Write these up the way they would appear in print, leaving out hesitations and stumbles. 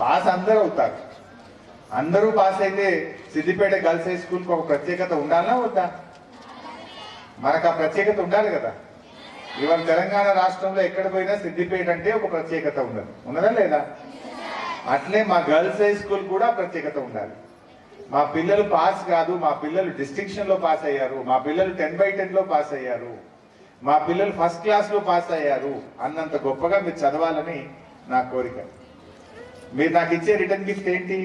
Pass అందరూ అవుతారు. అందరూ పాస్ అయితే సిద్దిపేట గర్ల్స్ హై స్కూల్కి ఒక ప్రత్యేకత ఉండాలనా వద్దా? మనకు ఆ ప్రత్యేకత ఉండాలి కదా. ఇవాళ తెలంగాణ రాష్ట్రంలో ఎక్కడ పోయినా సిద్దిపేట అంటే ఒక ప్రత్యేకత ఉండదు, ఉన్నదా లేదా? అట్లే మా గర్ల్స్ హై స్కూల్ కూడా ప్రత్యేకత ఉండాలి. మా పిల్లలు పాస్ కాదు, మా పిల్లలు డిస్టింక్షన్ లో పాస్ అయ్యారు, మా పిల్లలు 10/10 లో పాస్ అయ్యారు, మా పిల్లలు ఫస్ట్ క్లాస్ లో పాస్ అయ్యారు అన్నంత గొప్పగా మీరు చదవాలని నా కోరిక. మీరు నాకు ఇచ్చే రిటర్న్ గిఫ్ట్ ఏంటి?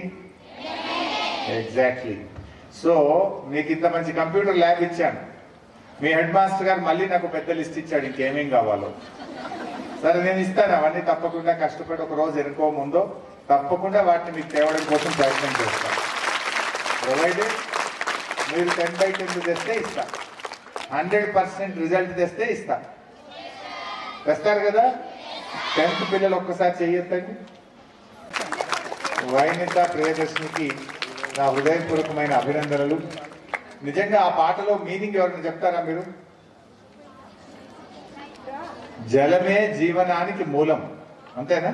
ఎగ్జాక్ట్లీ. సో మీకు ఇంత మంచి కంప్యూటర్ ల్యాబ్ ఇచ్చాను. మీ హెడ్ మాస్టర్ గారు మళ్ళీ నాకు పెద్ద లిస్ట్ ఇచ్చాడు ఇంకేమేం కావాలో. సరే నేను ఇస్తాను అవన్నీ, తప్పకుండా కష్టపడి ఒక రోజు ఎనుకో ముందో తప్పకుండా వాటిని మీకు తేవడం కోసం ప్రయత్నం చేస్తాను. ప్రొవైడెడ్ మీరు 10/10 తెస్తే ఇస్తా, 100% రిజల్ట్ తెస్తే ఇస్తా. తెస్తారు కదా? 10th పిల్లలు ఒక్కసారి చెయ్యొద్దండి. వైనిత ప్రియదర్శినికి నా హృదయపూర్వకమైన అభినందనలు. నిజంగా ఆ పాటలో మీనింగ్ ఎవరైనా చెప్తారా మీరు? జలమే జీవనానికి మూలం, అంతేనా?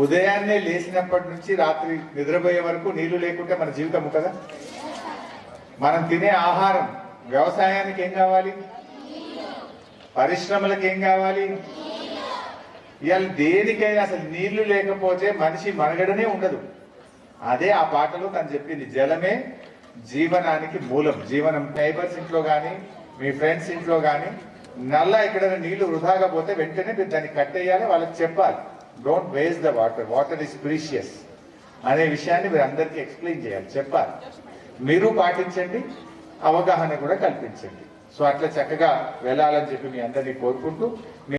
ఉదయాన్నే లేచినప్పటి నుంచి రాత్రి నిద్రపోయే వరకు నీళ్లు లేకుంటే మన జీవితం కదా. మనం తినే ఆహారం, వ్యవసాయానికి ఏం కావాలి? పరిశ్రమలకు ఏం కావాలి? ఇవాళ దేనికైనా అసలు నీళ్లు లేకపోతే మనిషి మనుగడనే ఉండదు. అదే ఆ పాటలో తను చెప్పింది, జలమే జీవనానికి మూలం. జీవనం. నైబర్స్ ఇంట్లో కానీ మీ ఫ్రెండ్స్ ఇంట్లో కానీ నల్లా ఎక్కడైనా నీళ్లు వృధాగా పోతే వెంటనే మీరు దాన్ని కట్టేయాలి, వాళ్ళకి చెప్పాలి, don't waste the water, water is precious అనే విషయాన్ని మీరు అందరికీ ఎక్స్ప్లెయిన్ చేయాలి, చెప్పాలి. మీరు పాటించండి, అవగాహన కూడా కల్పించండి. సో అట్లా చక్కగా వెళ్ళాలని చెప్పి మీ అందరినీ కోరుకుంటూ